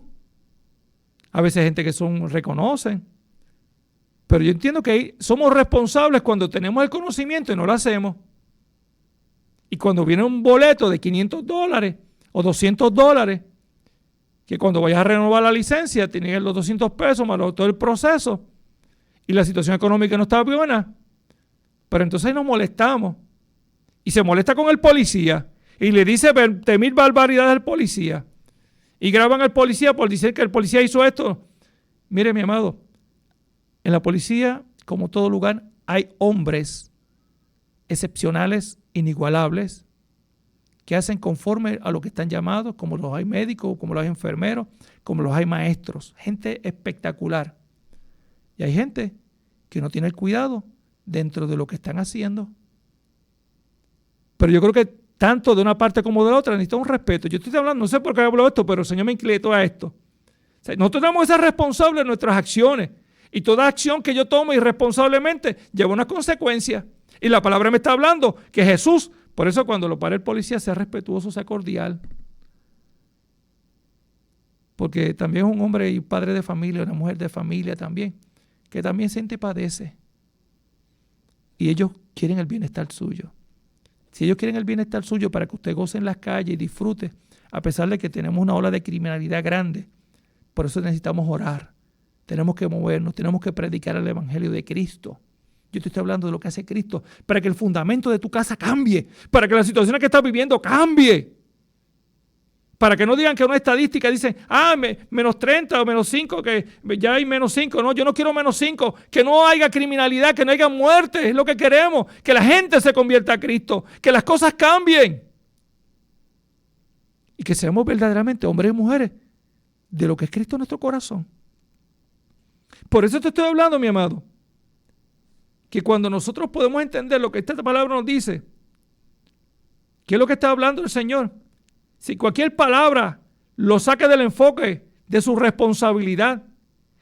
A veces hay gente que reconocen. Pero yo entiendo que somos responsables cuando tenemos el conocimiento y no lo hacemos. Y cuando viene un boleto de $500 o $200, que cuando vayas a renovar la licencia tienes los $200 más todo el proceso y la situación económica no está buena, pero entonces nos molestamos y se molesta con el policía y le dice 20,000 barbaridades al policía y graban al policía por decir que el policía hizo esto. Mire, mi amado, en la policía, como todo lugar, hay hombres excepcionales, inigualables, que hacen conforme a lo que están llamados, como los hay médicos, como los hay enfermeros, como los hay maestros. Gente espectacular. Y hay gente que no tiene el cuidado dentro de lo que están haciendo. Pero yo creo que tanto de una parte como de la otra necesita un respeto. Yo estoy hablando, no sé por qué hablo de esto, pero el Señor me inclinó a esto. O sea, nosotros tenemos que ser responsables de nuestras acciones. Y toda acción que yo tomo irresponsablemente lleva una consecuencia. Y la palabra me está hablando que Jesús, por eso cuando lo para el policía, sea respetuoso, sea cordial. Porque también es un hombre y padre de familia, una mujer de familia también, que también siente y padece. Y ellos quieren el bienestar suyo. Si ellos quieren el bienestar suyo para que usted goce en las calles y disfrute, a pesar de que tenemos una ola de criminalidad grande, por eso necesitamos orar. Tenemos que movernos, tenemos que predicar el evangelio de Cristo. Yo te estoy hablando de lo que hace Cristo, para que el fundamento de tu casa cambie, para que la situación que estás viviendo cambie. Para que no digan que una estadística dice, menos 30 o menos 5, que ya hay menos 5. No, yo no quiero menos 5, que no haya criminalidad, que no haya muerte, es lo que queremos, que la gente se convierta a Cristo, que las cosas cambien. Y que seamos verdaderamente hombres y mujeres de lo que es Cristo en nuestro corazón. Por eso te estoy hablando, mi amado, que cuando nosotros podemos entender lo que esta palabra nos dice, ¿qué es lo que está hablando el Señor? Si cualquier palabra lo saca del enfoque de su responsabilidad,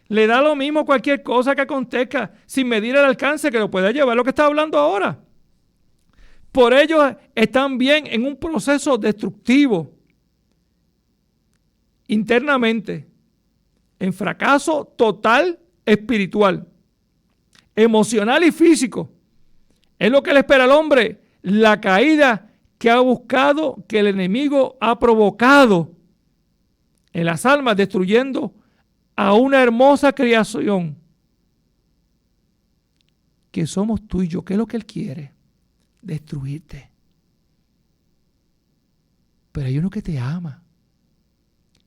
le da lo mismo cualquier cosa que acontezca, sin medir el alcance que lo pueda llevar, lo que está hablando ahora. Por ello están bien en un proceso destructivo, internamente, en fracaso total espiritual, emocional y físico. Es lo que le espera al hombre, la caída que ha buscado, que el enemigo ha provocado en las almas, destruyendo a una hermosa creación que somos tú y yo. ¿Qué es lo que él quiere? Destruirte. Pero hay uno que te ama.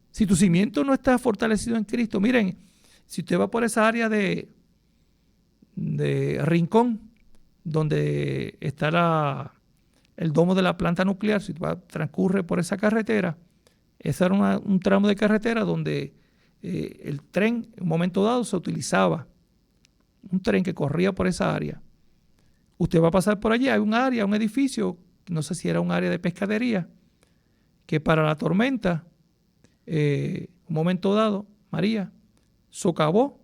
Si tu cimiento no está fortalecido en Cristo, miren, si usted va por esa área de Rincón, donde está el domo de la planta nuclear, si transcurre por esa carretera, ese era un tramo de carretera donde el tren en un momento dado se utilizaba, un tren que corría por esa área. Usted va a pasar por allí, hay un área, un edificio, no sé si era un área de pescadería, que para la tormenta, un momento dado, María, socavó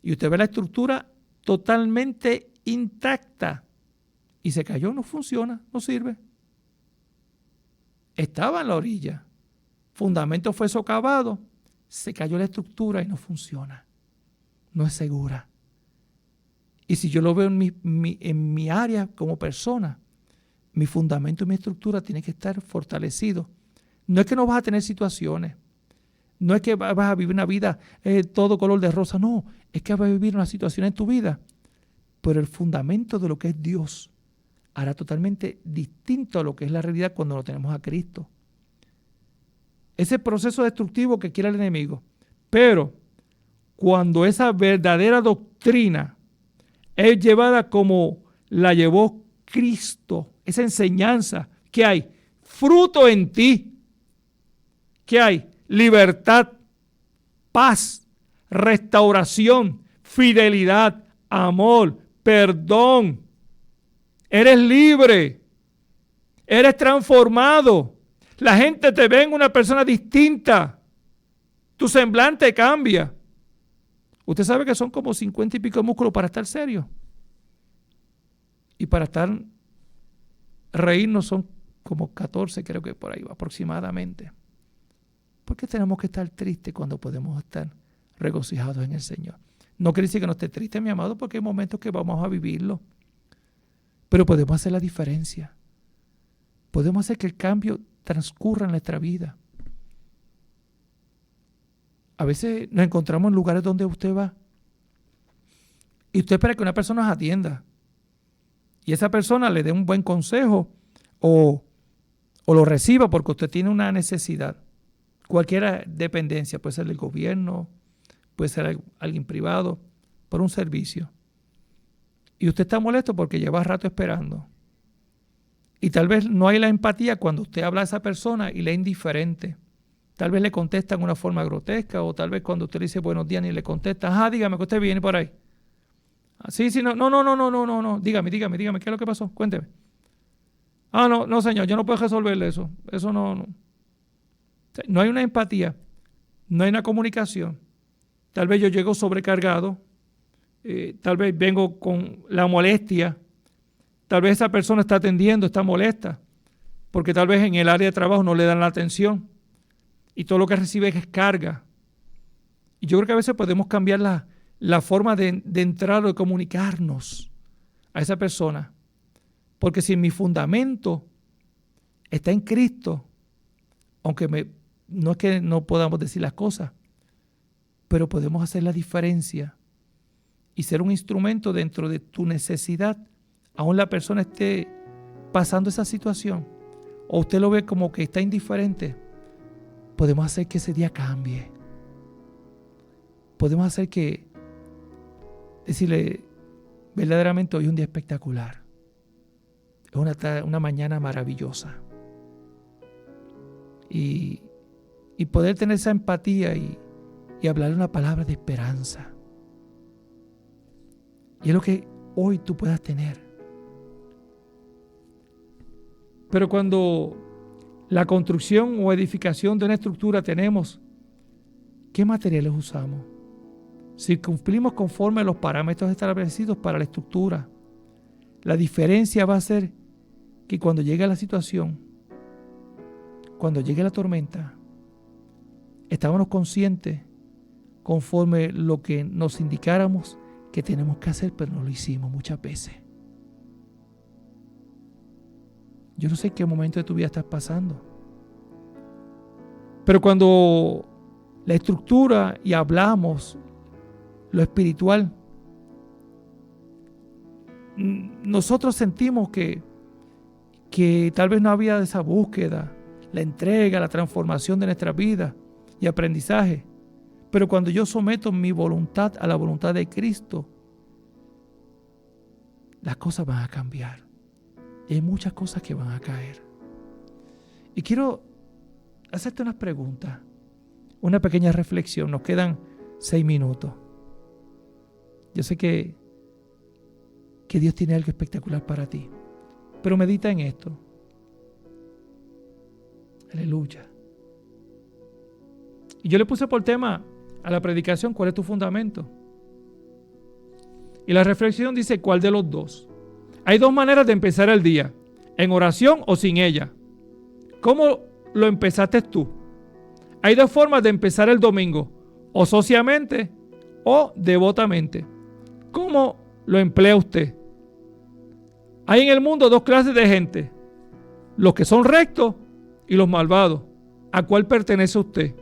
y usted ve la estructura totalmente intacta y se cayó, no funciona, no sirve. Estaba en la orilla, fundamento fue socavado, se cayó la estructura y no funciona, no es segura. Y si yo lo veo en mi área como persona, mi fundamento y mi estructura tiene que estar fortalecido. No es que no vas a tener situaciones, no es que vas a vivir una vida todo color de rosa, no, es que vas a vivir una situación en tu vida, pero el fundamento de lo que es Dios hará totalmente distinto a lo que es la realidad cuando lo tenemos a Cristo. Ese proceso destructivo que quiere el enemigo, pero cuando esa verdadera doctrina es llevada como la llevó Cristo, esa enseñanza, ¿qué hay? Fruto en ti. ¿Qué hay? Libertad, paz, restauración, fidelidad, amor, perdón. Eres libre, eres transformado. La gente te ve en una persona distinta. Tu semblante cambia. Usted sabe que son como 50 y pico de músculos para estar serio. Y para estar reírnos son como 14, creo que por ahí va aproximadamente. ¿Por qué tenemos que estar tristes cuando podemos estar regocijados en el Señor? No quiere decir que no esté triste, mi amado, porque hay momentos que vamos a vivirlo. Pero podemos hacer la diferencia. Podemos hacer que el cambio transcurra en nuestra vida. A veces nos encontramos en lugares donde usted va y usted espera que una persona nos atienda y esa persona le dé un buen consejo o lo reciba porque usted tiene una necesidad. Cualquier dependencia, puede ser del gobierno, puede ser alguien privado, por un servicio. Y usted está molesto porque lleva rato esperando. Y tal vez no hay la empatía cuando usted habla a esa persona y le es indiferente. Tal vez le contesta en una forma grotesca, o tal vez cuando usted le dice buenos días ni le contesta. Ajá, dígame que usted viene por ahí. Sí, no. Dígame, ¿qué es lo que pasó? Cuénteme. No, señor, yo no puedo resolverle eso. Eso no. No hay una empatía, no hay una comunicación. Tal vez yo llego sobrecargado, tal vez vengo con la molestia, tal vez esa persona está atendiendo, está molesta, porque tal vez en el área de trabajo no le dan la atención y todo lo que recibe es carga. Y yo creo que a veces podemos cambiar la forma de entrar o de comunicarnos a esa persona, porque si mi fundamento está en Cristo, aunque no es que no podamos decir las cosas, pero podemos hacer la diferencia y ser un instrumento dentro de tu necesidad, aún la persona esté pasando esa situación, o usted lo ve como que está indiferente, podemos hacer que ese día cambie. Podemos hacer que, decirle, verdaderamente hoy es un día espectacular, es una mañana maravillosa. Y poder tener esa empatía y hablarle una palabra de esperanza. Y es lo que hoy tú puedas tener. Pero cuando la construcción o edificación de una estructura tenemos, ¿qué materiales usamos? Si cumplimos conforme a los parámetros establecidos para la estructura, la diferencia va a ser que cuando llegue la situación, cuando llegue la tormenta, estábamos conscientes conforme lo que nos indicáramos que tenemos que hacer, pero no lo hicimos muchas veces. Yo no sé qué momento de tu vida estás pasando, pero cuando la estructura y hablamos lo espiritual, nosotros sentimos que tal vez no había esa búsqueda, la entrega, la transformación de nuestra vida y aprendizaje. Pero cuando yo someto mi voluntad a la voluntad de Cristo, las cosas van a cambiar. Y hay muchas cosas que van a caer. Y quiero hacerte unas preguntas, una pequeña reflexión. Nos quedan 6 minutos. Yo sé que Dios tiene algo espectacular para ti, pero medita en esto. Aleluya. Y yo le puse por tema a la predicación, ¿cuál es tu fundamento? Y la reflexión dice, ¿cuál de los dos? Hay 2 maneras de empezar el día, en oración o sin ella. ¿Cómo lo empezaste tú? Hay 2 formas de empezar el domingo, o sociamente o devotamente. ¿Cómo lo emplea usted? Hay en el mundo 2 clases de gente, los que son rectos y los malvados. ¿A cuál pertenece usted?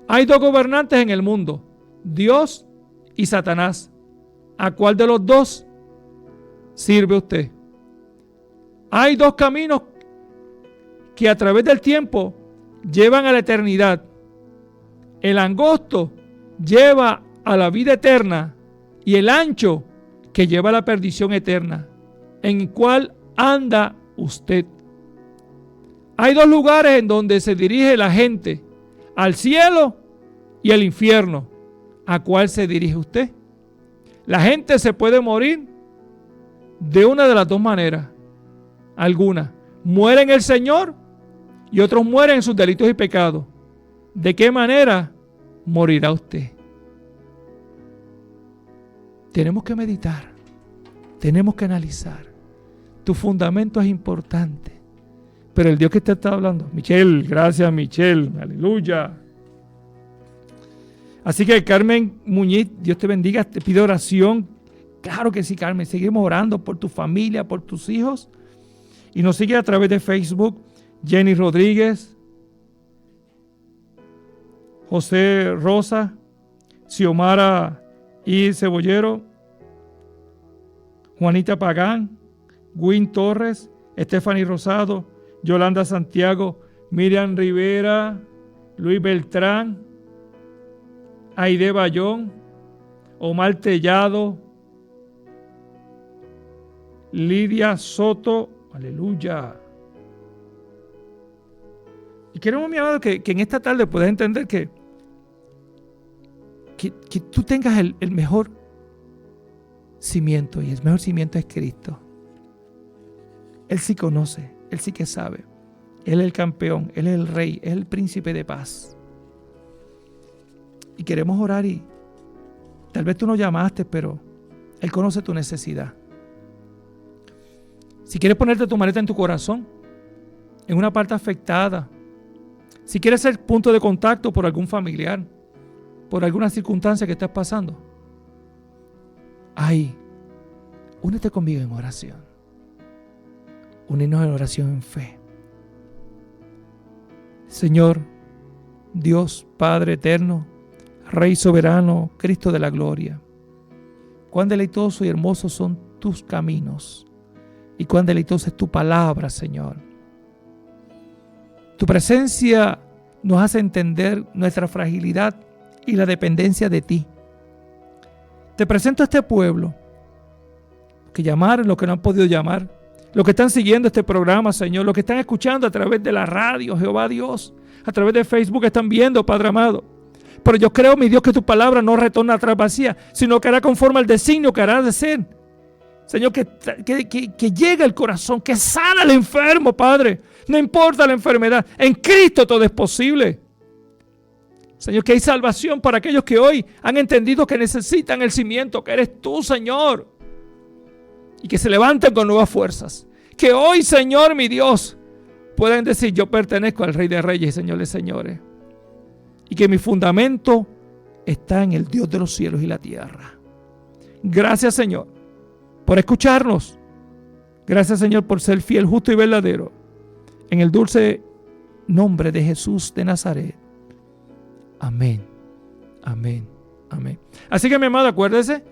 Hay 2 gobernantes en el mundo, Dios y Satanás. ¿A cuál de los 2 sirve usted? Hay 2 caminos que a través del tiempo llevan a la eternidad. El angosto lleva a la vida eterna y el ancho que lleva a la perdición eterna. ¿En cuál anda usted? Hay 2 lugares en donde se dirige la gente, al cielo y al infierno. ¿A cuál se dirige usted? La gente se puede morir de una de las 2 maneras. Algunas mueren en el Señor y otros mueren en sus delitos y pecados. ¿De qué manera morirá usted? Tenemos que meditar, tenemos que analizar. Tu fundamento es importante. pero el Dios que te está hablando. Michelle, gracias Michelle, aleluya. Así que Carmen Muñiz, Dios te bendiga, te pido oración. Claro que sí, Carmen, seguimos orando por tu familia, por tus hijos. Y nos sigue a través de Facebook, Jenny Rodríguez, José Rosa, Xiomara y Cebollero, Juanita Pagán, Gwyn Torres, Stephanie Rosado, Yolanda Santiago, Miriam Rivera, Luis Beltrán, Aide Bayón, Omar Tellado, Lidia Soto, aleluya. Y queremos, mi amado, que en esta tarde puedas entender que tú tengas el mejor cimiento, y el mejor cimiento es Cristo. Él sí conoce, Él sí que sabe. Él es el campeón, Él es el rey, es el príncipe de paz. Y queremos orar y tal vez tú no llamaste, pero Él conoce tu necesidad. Si quieres ponerte tu maleta en tu corazón, en una parte afectada, si quieres ser punto de contacto por algún familiar, por alguna circunstancia que estás pasando, ahí, únete conmigo en oración. Únenos en oración en fe. Señor, Dios, Padre eterno, Rey soberano, Cristo de la gloria, cuán deleitoso y hermoso son tus caminos y cuán deleitosa es tu palabra, Señor. Tu presencia nos hace entender nuestra fragilidad y la dependencia de ti. Te presento a este pueblo, que llamaron, los que no han podido llamar, los que están siguiendo este programa, Señor, los que están escuchando a través de la radio, Jehová Dios, a través de Facebook están viendo, Padre amado. Pero yo creo, mi Dios, que tu palabra no retorna atrás vacía, sino que hará conforme al designio que hará de ser. Señor, que llegue al corazón, que sana al enfermo, Padre. No importa la enfermedad, en Cristo todo es posible. Señor, que hay salvación para aquellos que hoy han entendido que necesitan el cimiento, que eres tú, Señor. Y que se levanten con nuevas fuerzas. Que hoy, Señor, mi Dios, puedan decir, yo pertenezco al Rey de Reyes y Señor de Señores. Y que mi fundamento está en el Dios de los cielos y la tierra. Gracias, Señor, por escucharnos. Gracias, Señor, por ser fiel, justo y verdadero. En el dulce nombre de Jesús de Nazaret. Amén, amén, amén. Así que, mi amado, acuérdese,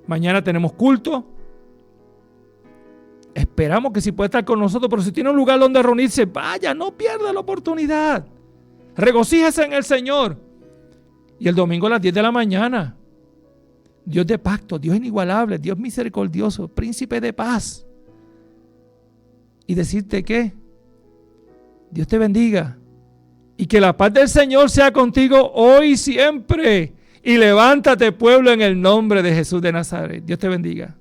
mañana tenemos culto. Esperamos que si puede estar con nosotros, pero si tiene un lugar donde reunirse, vaya, no pierda la oportunidad. Regocíjese en el Señor. Y el domingo a las 10 de la mañana, Dios de pacto, Dios inigualable, Dios misericordioso, príncipe de paz. Y decirte que Dios te bendiga y que la paz del Señor sea contigo hoy y siempre. Y levántate, pueblo, en el nombre de Jesús de Nazaret. Dios te bendiga.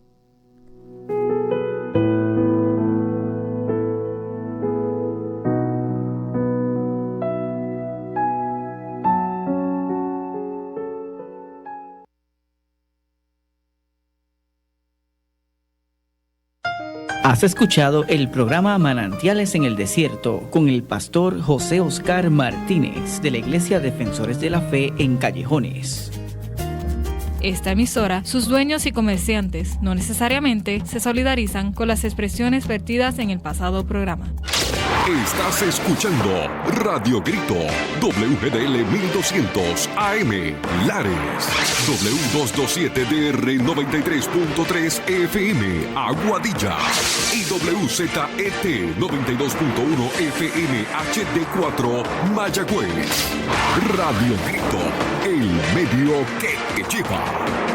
Has escuchado el programa Manantiales en el Desierto con el pastor José Oscar Martínez de la Iglesia Defensores de la Fe en Callejones. Esta emisora, sus dueños y comerciantes no necesariamente se solidarizan con las expresiones vertidas en el pasado programa. Estás escuchando Radio Grito, WGDL 1200 AM, Lares, W227DR 93.3 FM, Aguadilla, y WZET 92.1 FM HD4, Mayagüez. Radio Grito, el medio que te lleva.